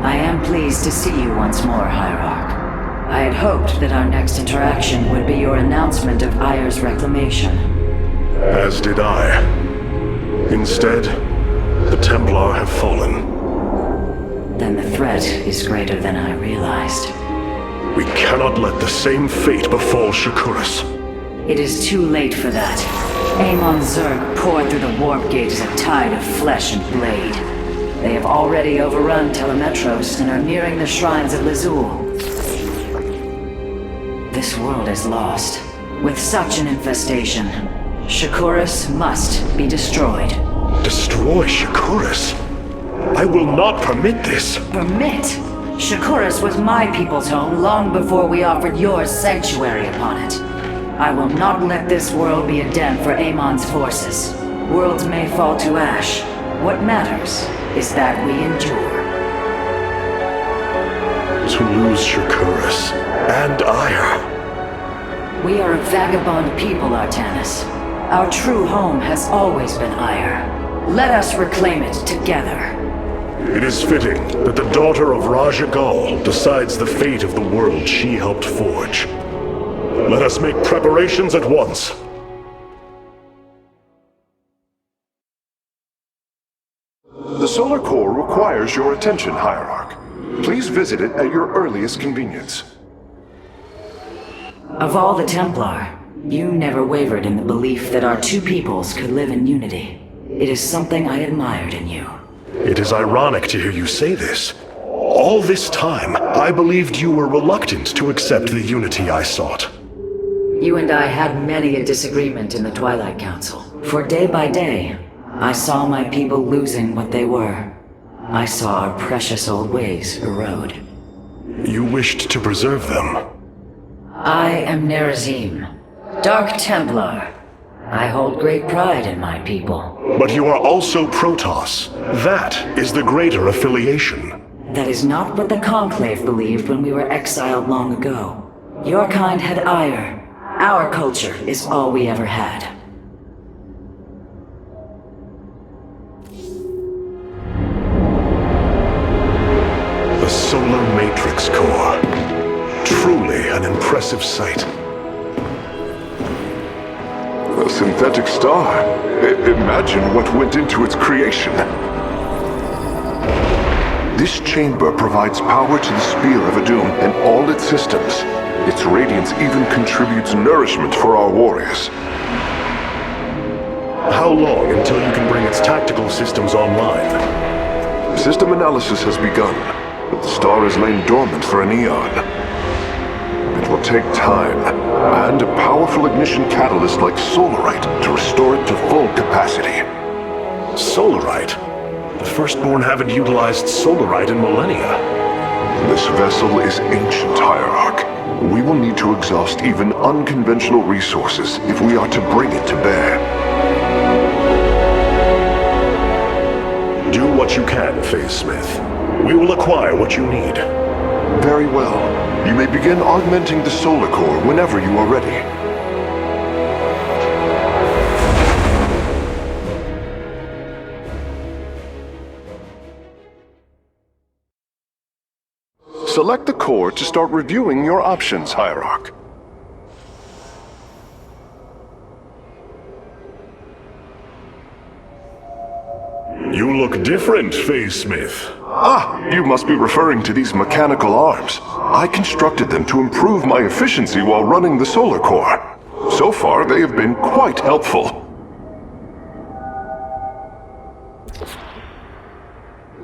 I am pleased to see you once more, Hierarch. I had hoped that our next interaction would be your announcement of Ayer's reclamation. As did I. Instead, the Templar have fallen. Then the threat is greater than I realized. We cannot let the same fate befall Shakuras. It is too late for that. Amon Zerg poured through the warp gate as a tide of flesh and blade. They have already overrun Telemetros and are nearing the shrines of Lizul. This world is lost. With such an infestation, Shakuras must be destroyed. Destroy Shakuras? I will not permit this. Permit? Shakuras was my people's home long before we offered yours sanctuary upon it. I will not let this world be a den for Amon's forces. Worlds may fall to ash. What matters is that we endure. To lose Shakuras and Ayer. We are a vagabond people, Artanis. Our true home has always been Ayer. Let us reclaim it together. It is fitting that the daughter of Raja Gal decides the fate of the world she helped forge. Let us make preparations at once. The solar core requires your attention, Hierarch. Please visit it at your earliest convenience. Of all the Templar, you never wavered in the belief that our two peoples could live in unity. It is something I admired in you. It is ironic to hear you say this. All this time, I believed you were reluctant to accept the unity I sought. You and I had many a disagreement in the Twilight Council. For day by day, I saw my people losing what they were. I saw our precious old ways erode. You wished to preserve them. I am Nerazim, Dark Templar. I hold great pride in my people. But you are also Protoss. That is the greater affiliation. That is not what the Conclave believed when we were exiled long ago. Your kind had ire. Our culture is all we ever had. The Solar Matrix Core. Truly an impressive sight. A synthetic star. Imagine what went into its creation. This chamber provides power to the Spear of Adum and all its systems. Its radiance even contributes nourishment for our warriors. How long until you can bring its tactical systems online? System analysis has begun, but the star has lain dormant for an eon. It will take time, and a powerful ignition catalyst like Solarite to restore it to full capacity. Solarite? The Firstborn haven't utilized Solarite in millennia. This vessel is ancient, Hierarch. We will need to exhaust even unconventional resources if we are to bring it to bear. Do what you can, Phase Smith. We will acquire what you need. Very well. You may begin augmenting the solar core whenever you are ready. Select the core to start reviewing your options, Hierarch. You look different, Phase Smith. Ah, you must be referring to these mechanical arms. I constructed them to improve my efficiency while running the solar core. So far, they have been quite helpful.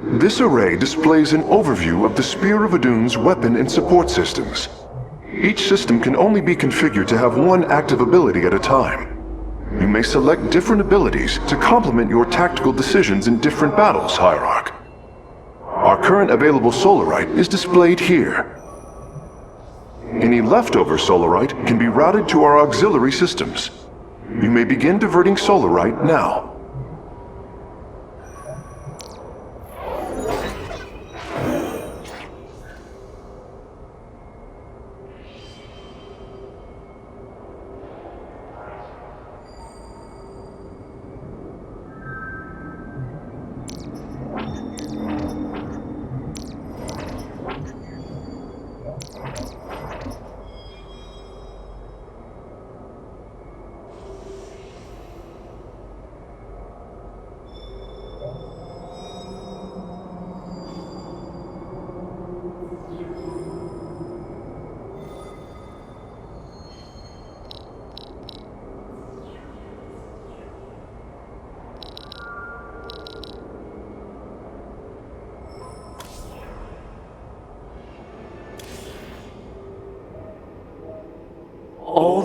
This array displays an overview of the Spear of Adun's weapon and support systems. Each system can only be configured to have one active ability at a time. You may select different abilities to complement your tactical decisions in different battles, Hierarch. Our current available Solarite is displayed here. Any leftover Solarite can be routed to our auxiliary systems. You may begin diverting Solarite now.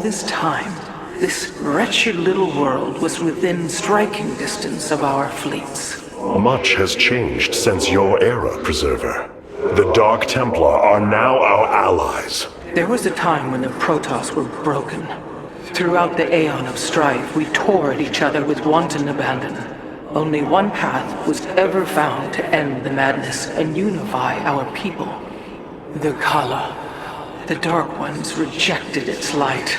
this time, this wretched little world was within striking distance of our fleets. Much has changed since your era, Preserver. The Dark Templar are now our allies. There was a time when the Protoss were broken. Throughout the aeon of strife, we tore at each other with wanton abandon. Only one path was ever found to end the madness and unify our people. The Khala. The Dark Ones rejected its light.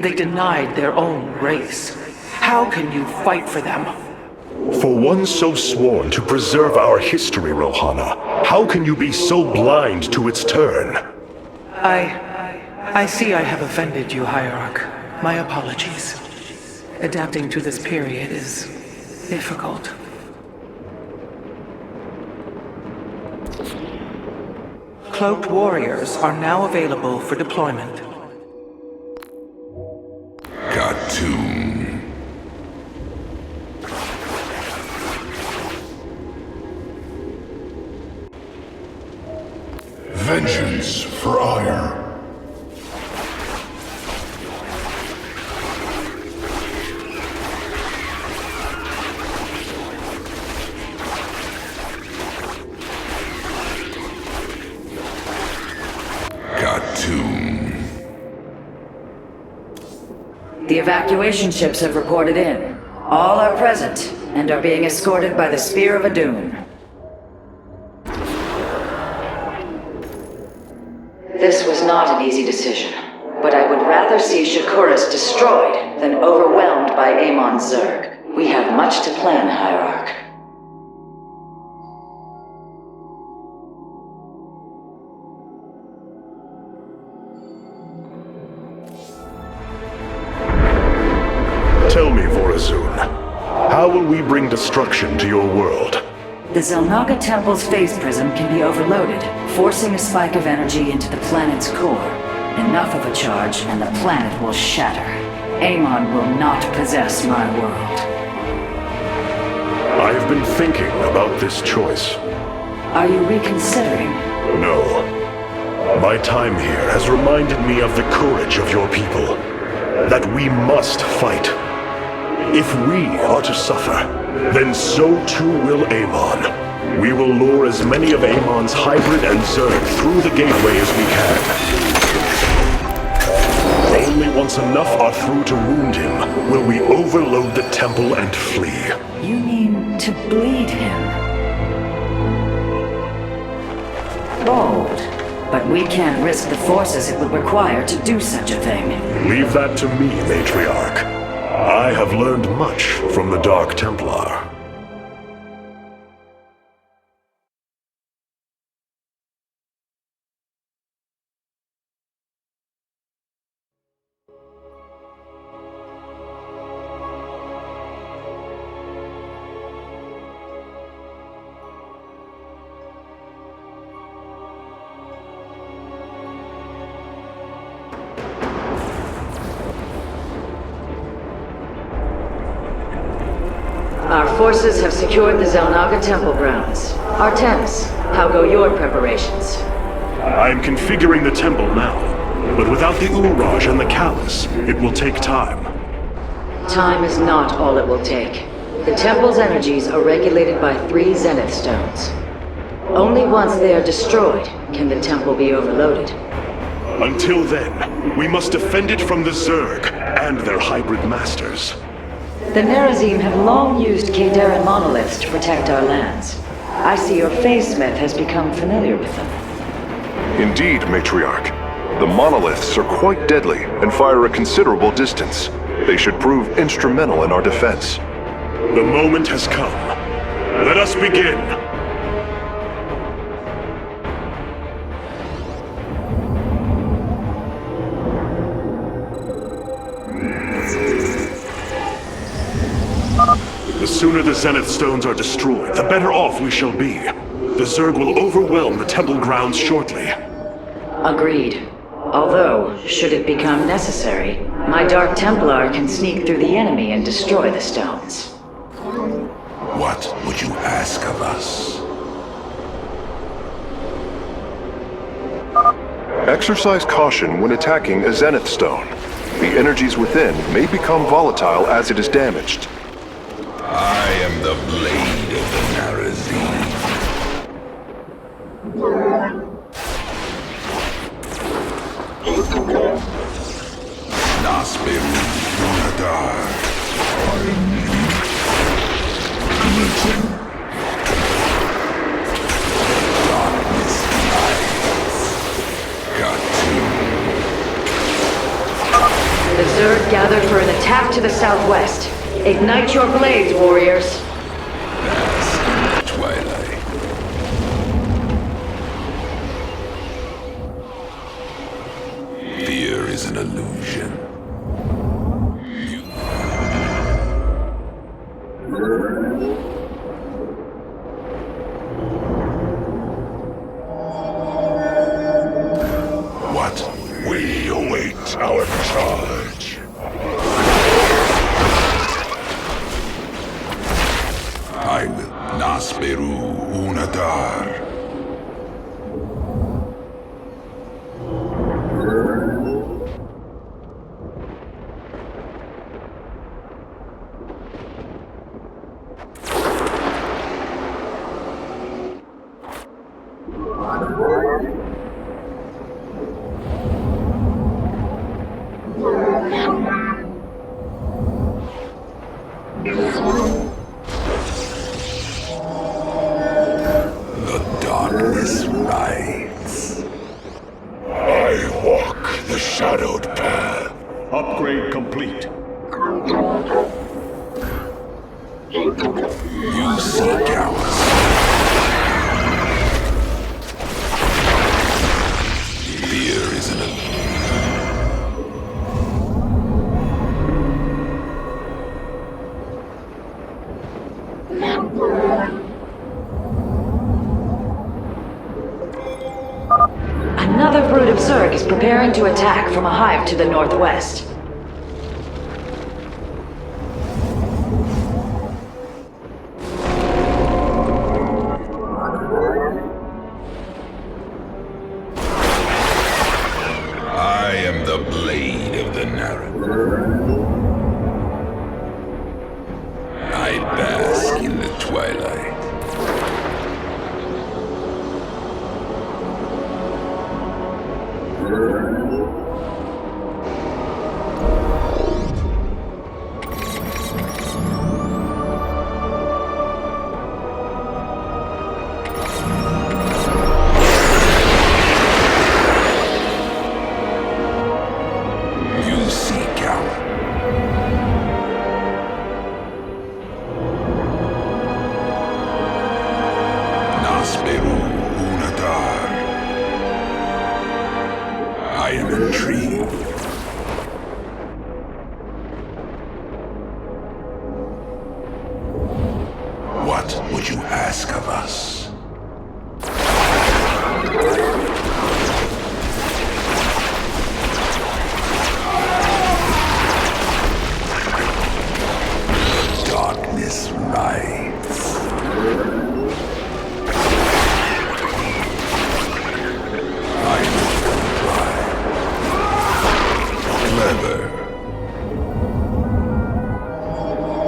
They denied their own race. How can you fight for them? For one so sworn to preserve our history, Rohana, how can you be so blind to its turn? I see I have offended you, Hierarch. My apologies. Adapting to this period is difficult. Cloaked warriors are now available for deployment. Khartoum. Vengeance for ire. The evacuation ships have reported in. All are present, and are being escorted by the Spear of Adun. This was not an easy decision, but I would rather see Shakuras destroyed than overwhelmed by Amon's Zerg. We have much to plan, Hierarch. Tell me, Vorazun, how will we bring destruction to your world? The Zelnaga Temple's phase prism can be overloaded, forcing a spike of energy into the planet's core. Enough of a charge, and the planet will shatter. Amon will not possess my world. I have been thinking about this choice. Are you reconsidering? No. My time here has reminded me of the courage of your people. That we must fight. If we are to suffer, then so too will Amon. We will lure as many of Amon's hybrid and Zerg through the gateway as we can. Only once enough are through to wound him will we overload the temple and flee. You mean to bleed him? Bold. But we can't risk the forces it would require to do such a thing. Leave that to me, Matriarch. I have learned much from the Dark Templar. Our forces have secured the Zelnaga Temple grounds. Artemis, how go your preparations? I am configuring the temple now, but without the Uraj and the Callus, it will take time. Time is not all it will take. The temple's energies are regulated by 3 Zenith stones. Only once they are destroyed can the temple be overloaded. Until then, we must defend it from the Zerg and their hybrid masters. The Nerazim have long used Kadaran monoliths to protect our lands. I see your Phase-Smith has become familiar with them. Indeed, Matriarch. The monoliths are quite deadly and fire a considerable distance. They should prove instrumental in our defense. The moment has come. Let us begin! The sooner the Zenith Stones are destroyed, the better off we shall be. The Zerg will overwhelm the temple grounds shortly. Agreed. Although, should it become necessary, my Dark Templar can sneak through the enemy and destroy the stones. What would you ask of us? Exercise caution when attacking a Zenith Stone. The energies within may become volatile as it is damaged. I am the blade of the Narazine. Nasperu Unadar. Darkness lies. Got The Zerg gathered for an attack to the southwest. Ignite your blades, warriors. bask in the twilight. Fear is an illusion. What? We await our charge. I will Nasperu Unadar. The darkness rides. I walk the shadowed path. Upgrade complete. You seek out. Fear is an Another brood of Zerg is preparing to attack from a hive to the northwest. I am the blade of the narrow. I bask in the twilight. You seek out. Nasperu Unadar. I am intrigued. What would you ask of us? Darkness rides. I will comply. Clever.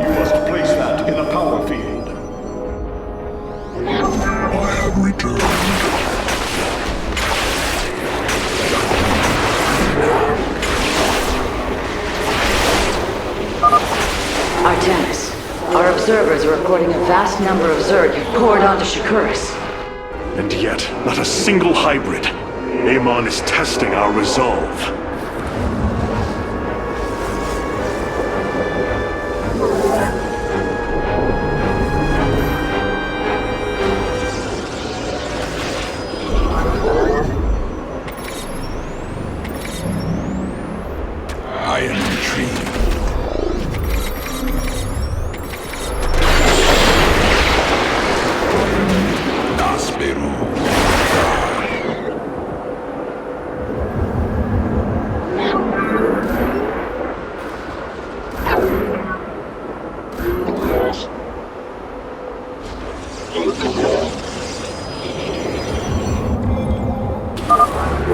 You must place that in a power field. I have returned. Artemis, our observers are reporting a vast number of Zerg have poured onto Shakuris. And yet, not a single hybrid. Amon is testing our resolve. I am intrigued. Nasperu.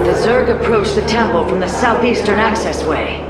The Zerg approach the temple from the southeastern access way.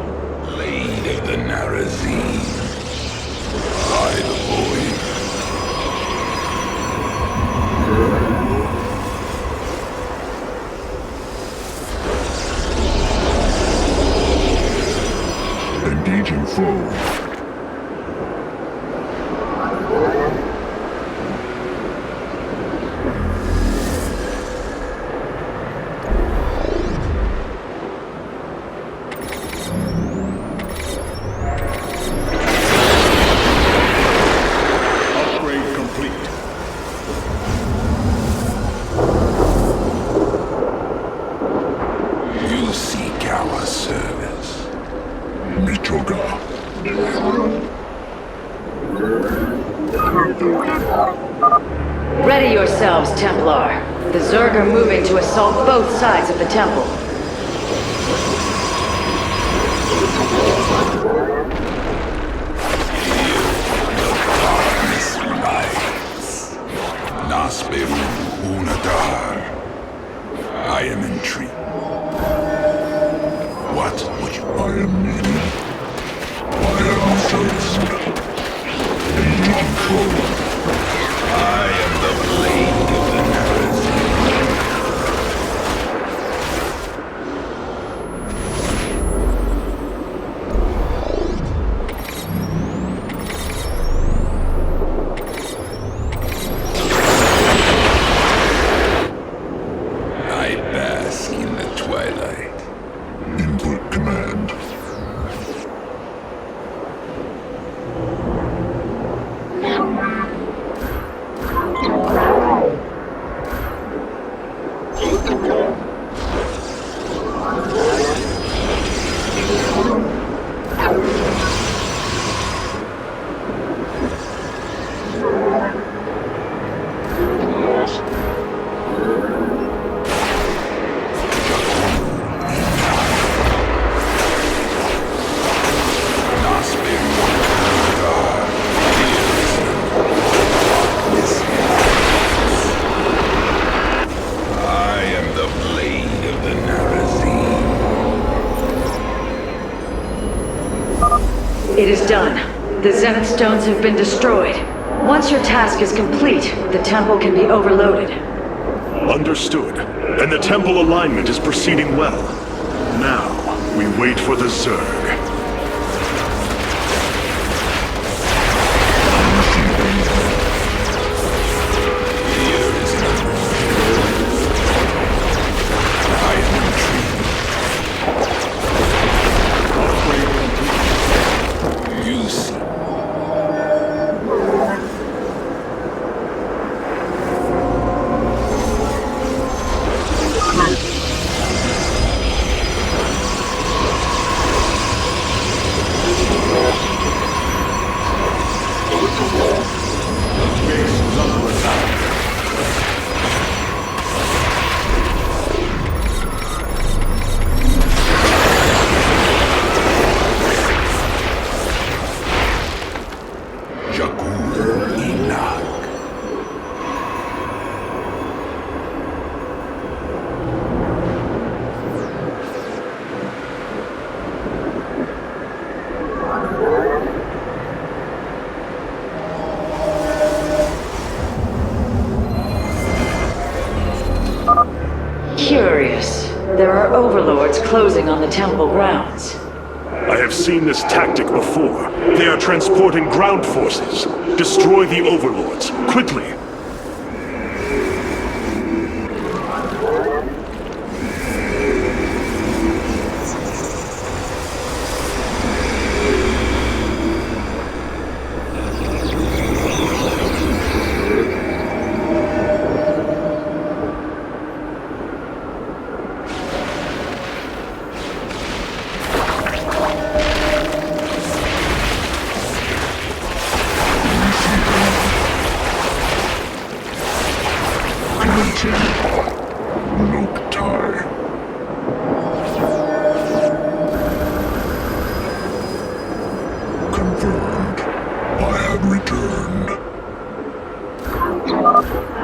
are moving to assault both sides of the temple. Nasberu Unadar. I am intrigued. What would you? I am needed. I am sensed. Need control. I am the blade of the Narazim. I bask in the twilight. Input command. It is done. The Zenith Stones have been destroyed. Once your task is complete, the temple can be overloaded. Understood. And the temple alignment is proceeding well. Now, we wait for the Zerg. Curious. There are overlords closing on the temple grounds. I have seen this tactic before. They are transporting ground forces. Destroy the overlords, quickly!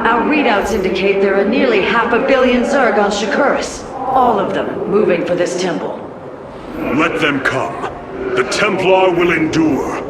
Our readouts indicate there are nearly 500 million Zerg on Shakuras. All of them moving for this temple. Let them come. The Templar will endure.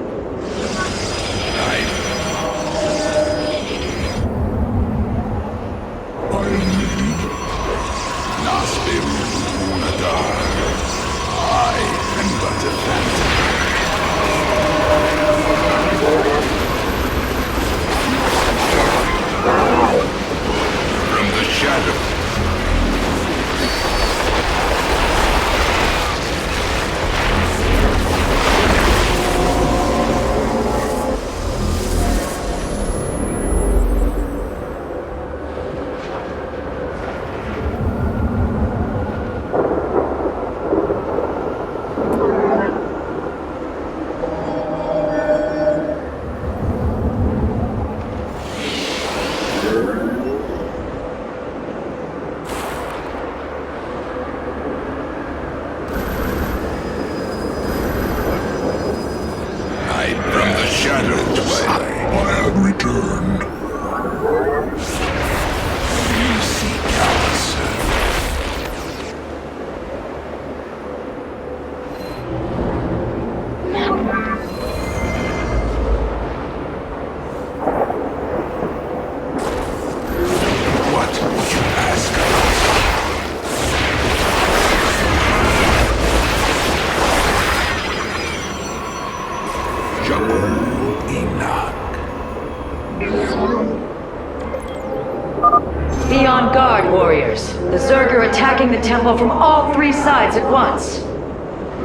Icarus. The Zerg are attacking the temple from all three sides at once.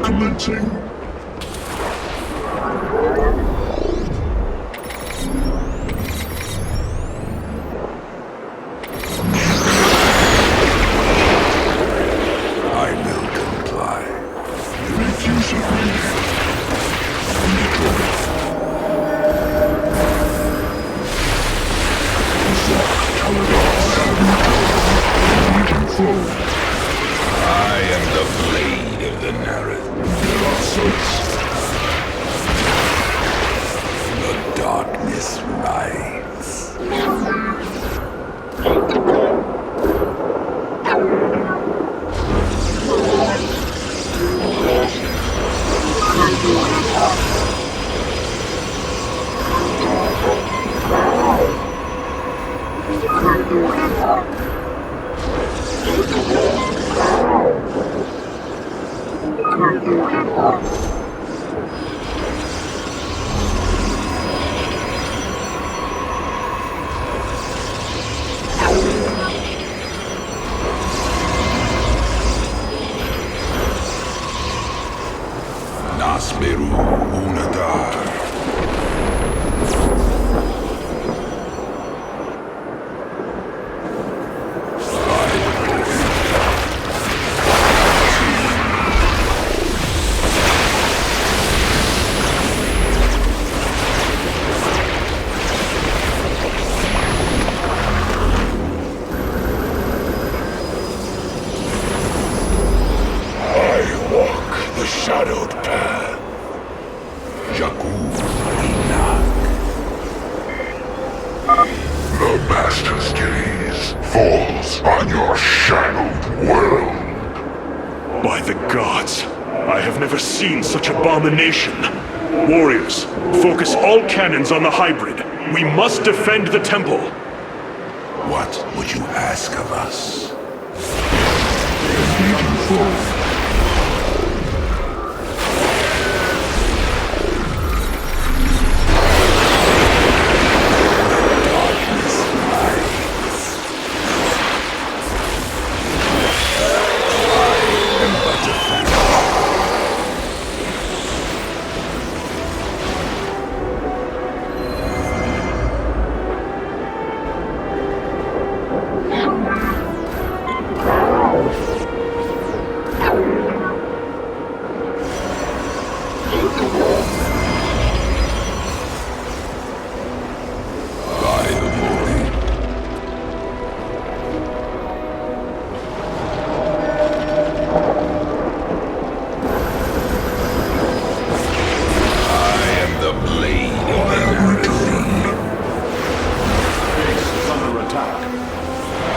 Commencing. I will comply. Make use of me. I am the blade of the narrative. The darkness rides. Nasmeru Unadar. I walk the shadowed path. Jakku Inak. The Master's gaze falls on your shadowed world. By the gods, I have never seen such abomination. Warriors, focus all cannons on the hybrid. We must defend the temple. What would you ask of us?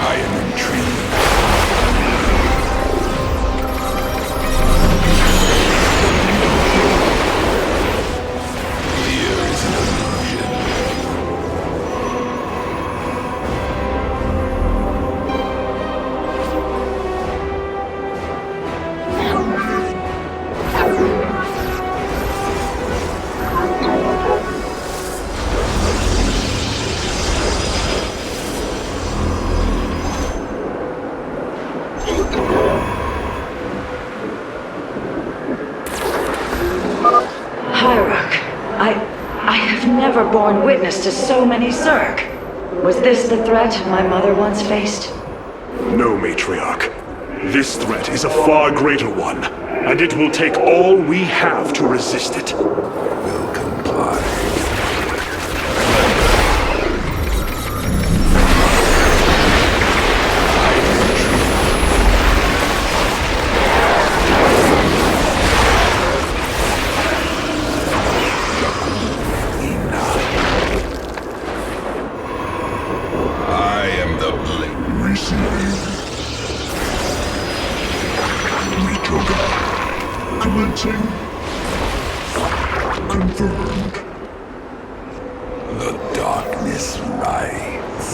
I am intrigued. Fear is an illusion. I have never borne witness to so many Zerg. Was this the threat my mother once faced? No, Matriarch. This threat is a far greater one, and it will take all we have to resist it. Will comply. I am the blade. Receiving. Meet your god. Commencing. Confirmed. The darkness rides.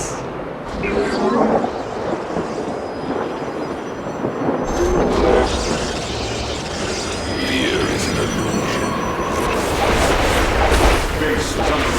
Fear is an illusion. Base is under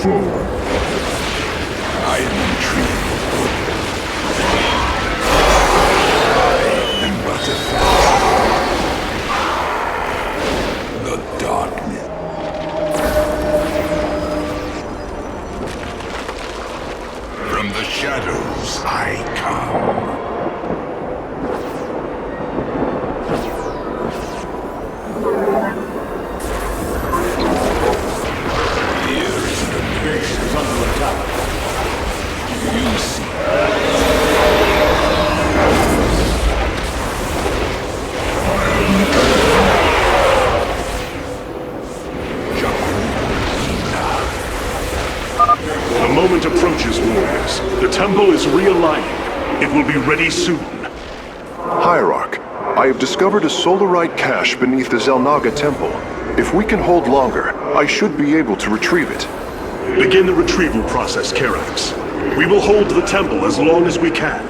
forward. I am retreating. I am but a phantom. The darkness. From the shadows I come. The moment approaches, warriors. The temple is realigning. It will be ready soon. Hierarch, I have discovered a solarite cache beneath the Zelnaga temple. If we can hold longer, I should be able to retrieve it. Begin the retrieval process, Karax. We will hold the temple as long as we can.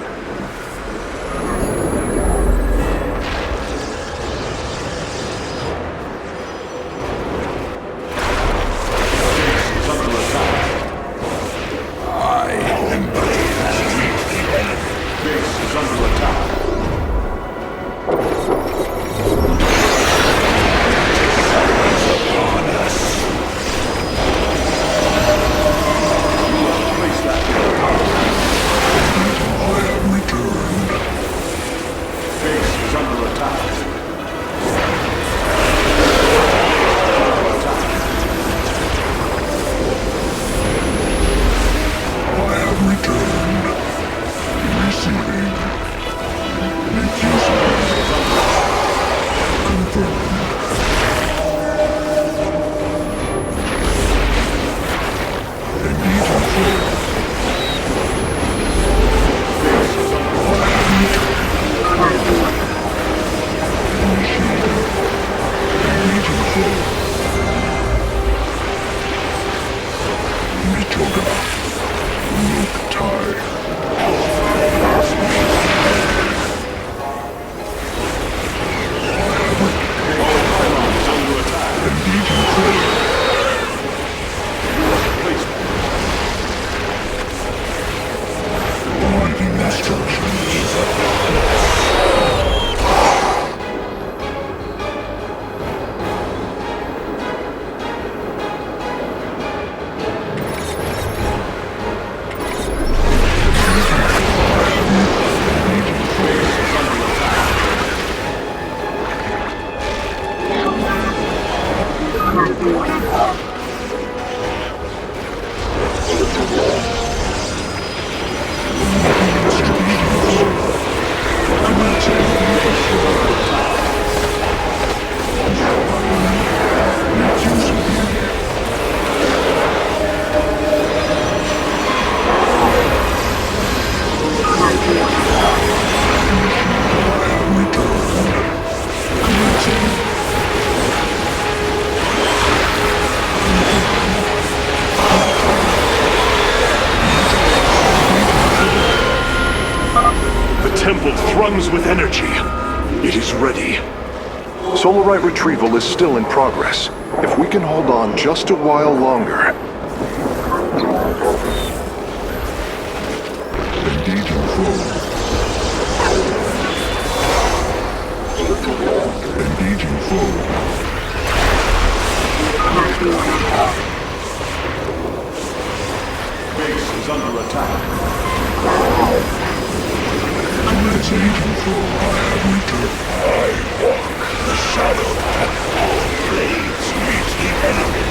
Throngs with energy. It is ready. Solarite retrieval is still in progress. If we can hold on just a while longer. Engaging forward. Engaging forward. Base is under attack. Engaging forward. I have returned. I walk the shadow path. All blades meet the enemy.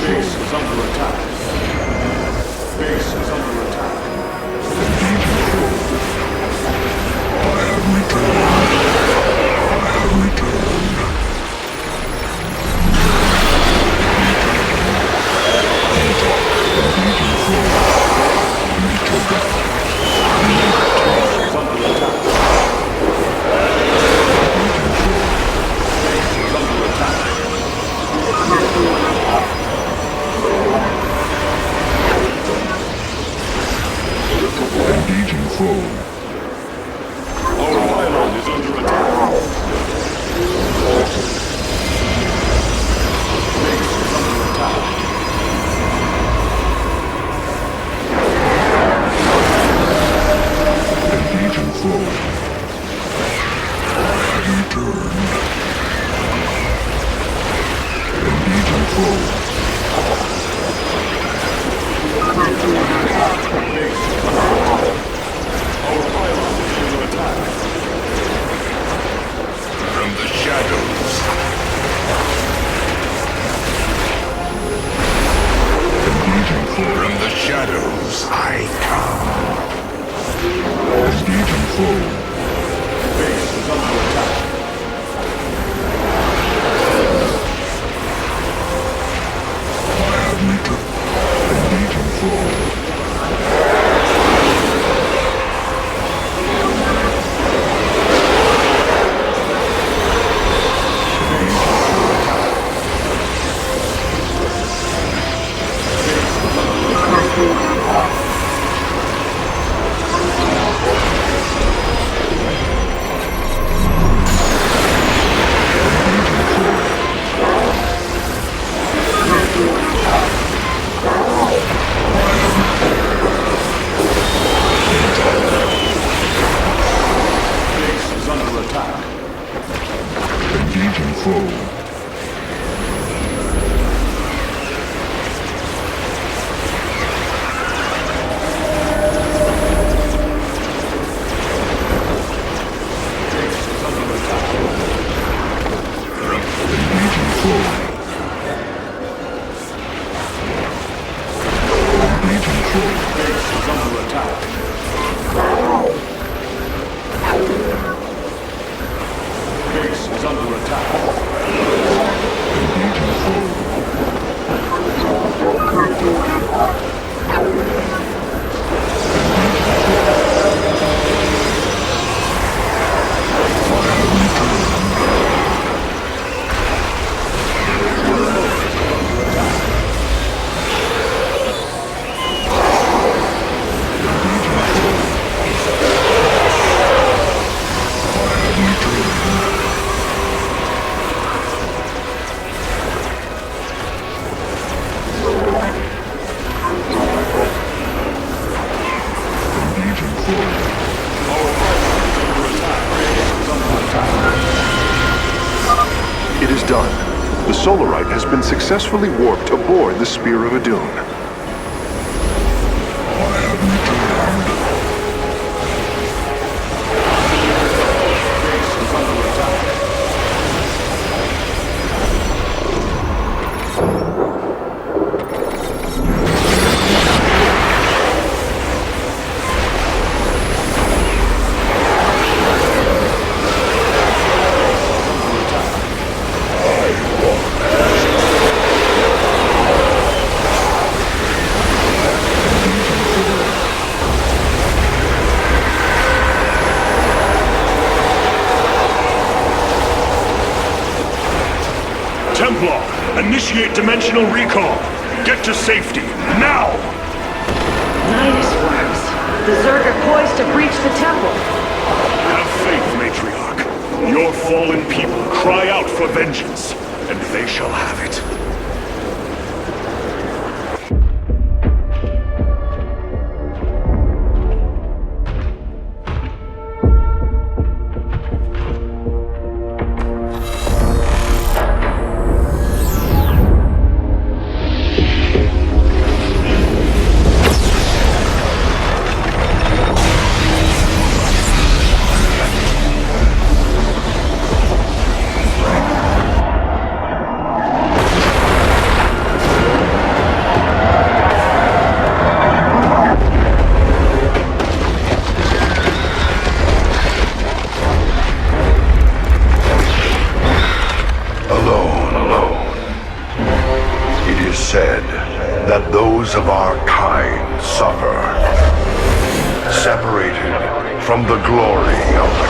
Base is under attack. Base is under attack. Engaging forward. I have returned. I have returned. Engaging forward. I come. Engaging foe. Base is under attack. Fire meter. Engaging foe. Engaging foe. It is done. The Solarite has been successfully warped aboard the Spear of Adun. Templar, initiate dimensional recall. Get to safety, now! Nidus worms. The Zerg are poised to breach the temple. Have faith, Matriarch. Your fallen people cry out for vengeance, and they shall have it. Said that those of our kind suffer, separated from the glory of the